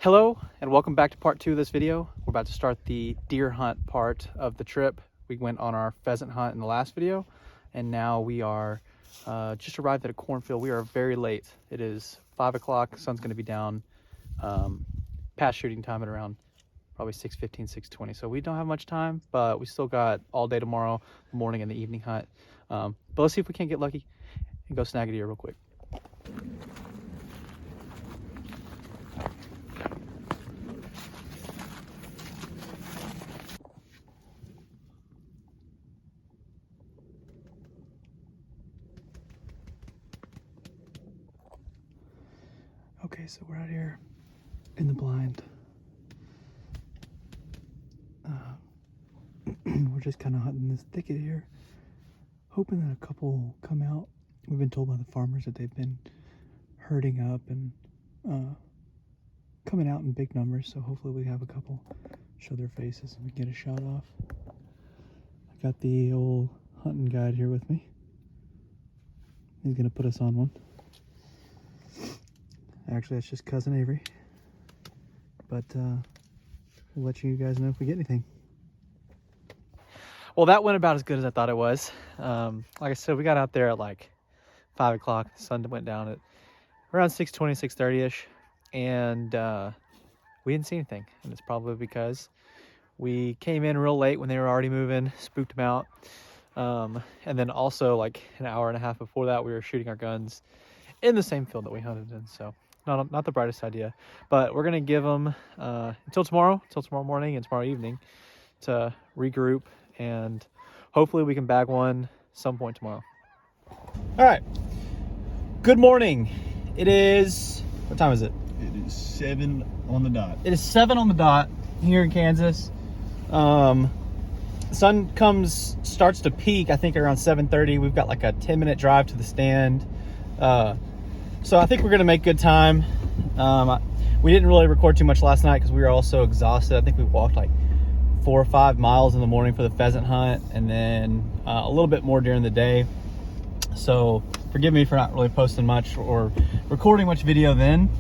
Hello and welcome back to part 2 of this video. We're about to start the deer hunt part of the trip. We went on our pheasant hunt in the last video, and now we are just arrived at a cornfield. We are very late. It is 5 o'clock. Sun's going to be down past shooting time at around probably 6:15, 6:20. So we don't have much time, but we still got all day tomorrow, the morning and the evening hunt. But let's see if we can't get lucky and go snag a deer real quick. Okay, so we're out here in the blind. We're just kind of hunting this thicket here, hoping that a couple will come out. We've been told by the farmers that they've been herding up and coming out in big numbers, so hopefully we have a couple show their faces and we get a shot off. I got the old hunting guide here with me. He's gonna put us on one. Actually, that's just Cousin Avery, but we'll let you guys know if we get anything. Well, that went about as good as I thought it was. Like I said, we got out there at like 5 o'clock. The sun went down at around 6:20, 6:30-ish, and we didn't see anything. And it's probably because we came in real late when they were already moving, spooked them out. And then also like an hour and a half before that, we were shooting our guns in the same field that we hunted in. So not the brightest idea, but we're gonna give them until tomorrow morning and tomorrow evening to regroup, and hopefully we can bag one some point tomorrow. All right, good morning. It is, what time is it? It is 7 on the dot. It is 7 on the dot here in Kansas. Sun starts to peak, I think, around 7:30. We've got like a 10-minute drive to the stand. So I think we're gonna make good time. We didn't really record too much last night because we were all so exhausted. I think we walked like 4 or 5 miles in the morning for the pheasant hunt, and then a little bit more during the day. So forgive me for not really posting much or recording much video then.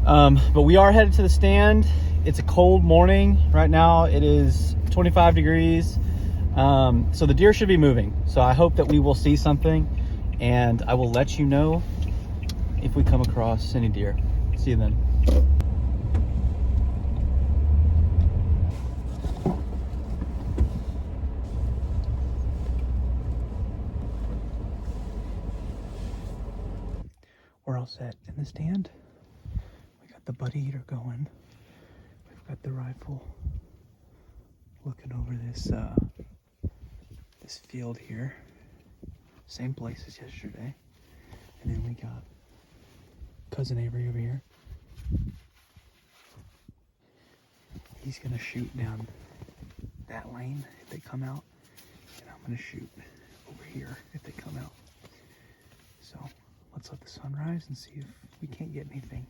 But we are headed to the stand. It's a cold morning right now. It is 25 degrees. So the deer should be moving. So I hope that we will see something, and I will let you know if we come across any deer. See you then. We're all set in the stand. We got the butt eater going. We've got the rifle looking over this this field here. Same place as yesterday. And then we got Cousin Avery over here. He's gonna shoot down that lane if they come out, and I'm gonna shoot over here if they come out. So let's let the sun rise and see if we can't get anything.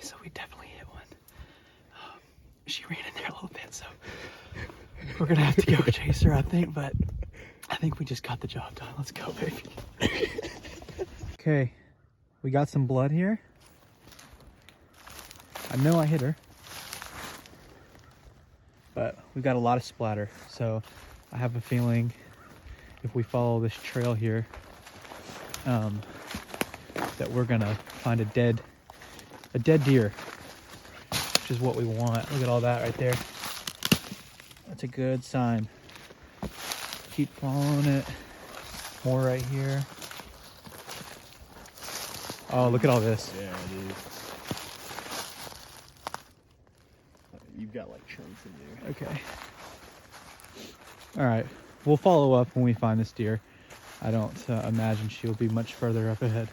So we definitely hit one. She ran in there a little bit, so we're gonna have to go chase her, I think, but I think we just got the job done. Let's go, baby. Okay, we got some blood here. I know I hit her, but we got a lot of splatter, so I have a feeling if we follow this trail here, that we're gonna find a dead deer, which is what we want. Look at all that right there. That's a good sign. Keep following it. More right here. Oh, look at all this. Yeah, dude. You've got like chunks in there. Okay. All right. We'll follow up when we find this deer. I don't imagine she'll be much further up ahead.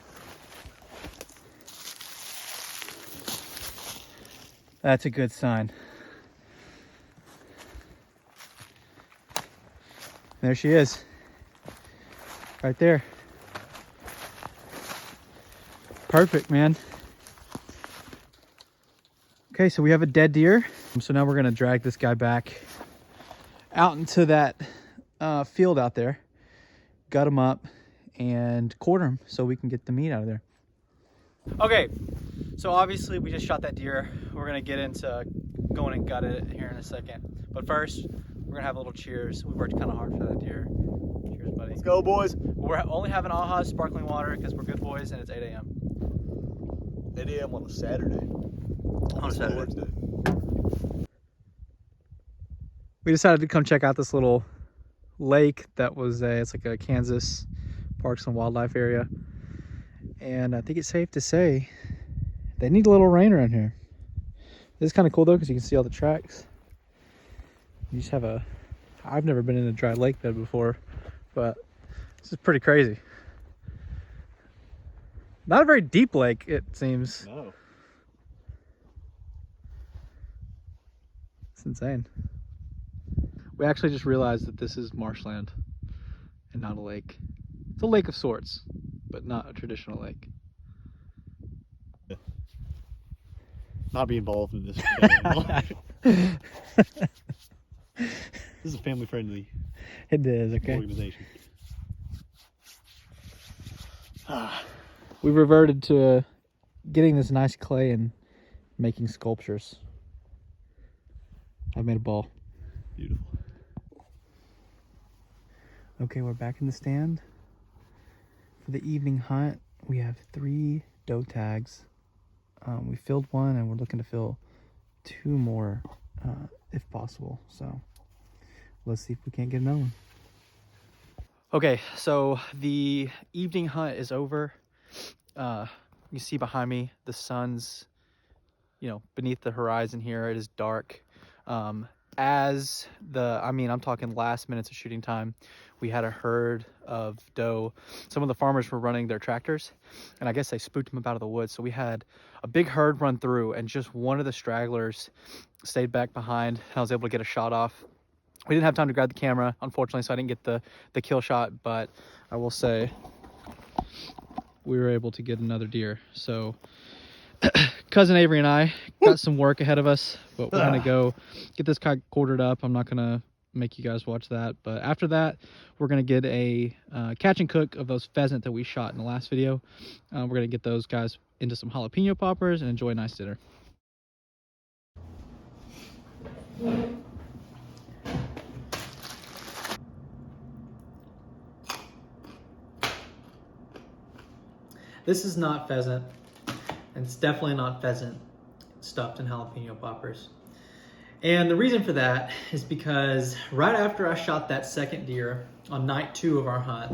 That's a good sign. There she is. Right there. Perfect, man. Okay, so we have a dead deer. So now we're gonna drag this guy back out into that field out there, gut him up, and quarter him so we can get the meat out of there. Okay, so obviously we just shot that deer. We're gonna get into going and gut it here in a second. But first, we're gonna have a little cheers. We worked kind of hard for that deer. Cheers, buddy. Let's go, boys. We're only having AHA sparkling water because we're good boys and it's 8 a.m. 8 a.m. on a Saturday. On a Saturday. Lord's Day. We decided to come check out this little lake that was it's like a Kansas Parks and Wildlife area. And I think it's safe to say they need a little rain around here. This is kind of cool though because you can see all the tracks. You just have I've never been in a dry lake bed before, but this is pretty crazy. Not a very deep lake, it seems. No. It's insane. We actually just realized that this is marshland and not a lake. It's a lake of sorts, but not a traditional lake. Not be involved in this. This is a family-friendly It is, okay. organization. We reverted to getting this nice clay and making sculptures. I made a ball. Beautiful. Okay, we're back in the stand. For the evening hunt, we have 3 doe tags. We filled 1 and we're looking to fill 2 more if possible. So let's see if we can't get another one. Okay, so the evening hunt is over. You see behind me, the sun's, beneath the horizon here. It is dark. I'm talking last minutes of shooting time, we had a herd of doe. Some of the farmers were running their tractors, and I guess they spooked them out of the woods. So we had a big herd run through, and just one of the stragglers stayed back behind, and I was able to get a shot off. We didn't have time to grab the camera, unfortunately, so I didn't get the kill shot, but I will say we were able to get another deer. So Cousin Avery and I got some work ahead of us, but we're gonna go get this guy quartered up. I'm not gonna make you guys watch that, but after that we're gonna get a catch and cook of those pheasant that we shot in the last video. We're gonna get those guys into some jalapeno poppers and enjoy a nice dinner. This is not pheasant, and it's definitely not pheasant stuffed in jalapeno poppers. And the reason for that is because right after I shot that second deer on night 2 of our hunt,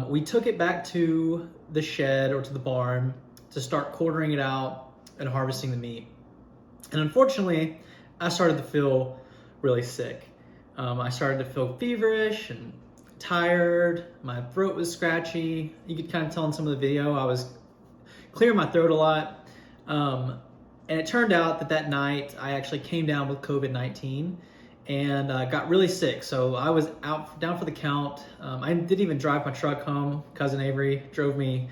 we took it back to the shed or to the barn to start quartering it out and harvesting the meat. And unfortunately, I started to feel really sick. I started to feel feverish and tired. My throat was scratchy. You could kind of tell in some of the video I was clearing my throat a lot. And it turned out that night I actually came down with COVID-19 and got really sick. So I was down for the count. I didn't even drive my truck home. Cousin Avery drove me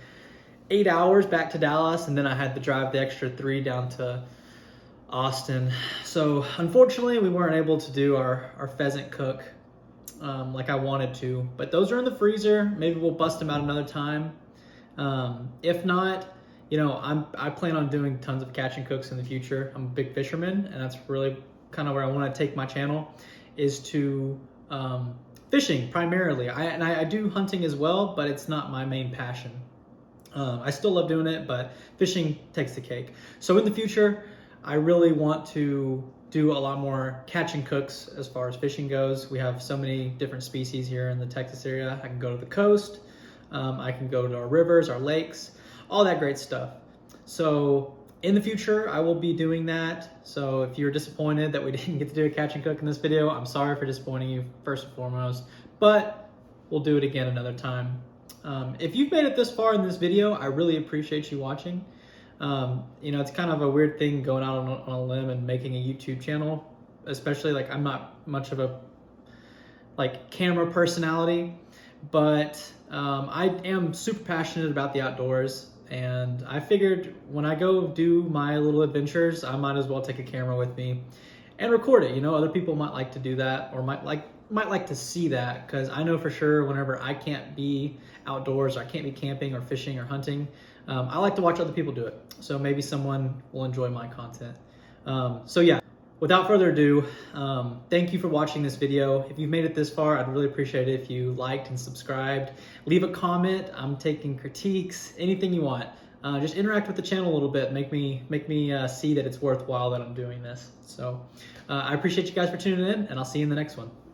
8 hours back to Dallas, and then I had to drive the extra 3 down to Austin. So unfortunately we weren't able to do our pheasant cook like I wanted to, but those are in the freezer. Maybe we'll bust them out another time. If not, I plan on doing tons of catch and cooks in the future. I'm a big fisherman, and that's really kind of where I want to take my channel, is to fishing primarily. I do hunting as well, but it's not my main passion. I still love doing it, but fishing takes the cake. So in the future, I really want to do a lot more catch and cooks as far as fishing goes. We have so many different species here in the Texas area. I can go to the coast, I can go to our rivers, our lakes, all that great stuff. So in the future, I will be doing that. So if you're disappointed that we didn't get to do a catch and cook in this video, I'm sorry for disappointing you first and foremost, but we'll do it again another time. If you've made it this far in this video, I really appreciate you watching. You know, it's kind of a weird thing going out on a limb and making a YouTube channel, especially like I'm not much of a like camera personality, but I am super passionate about the outdoors, and I figured when I go do my little adventures, I might as well take a camera with me and record it. You know, other people might like to do that, or might like to see that, because I know for sure whenever I can't be outdoors, I can't be camping or fishing or hunting, I like to watch other people do it. So maybe someone will enjoy my content. So yeah, without further ado, thank you for watching this video. If you've made it this far, I'd really appreciate it if you liked and subscribed. Leave a comment. I'm taking critiques, anything you want. Just interact with the channel a little bit. Make me see that it's worthwhile that I'm doing this. So I appreciate you guys for tuning in, and I'll see you in the next one.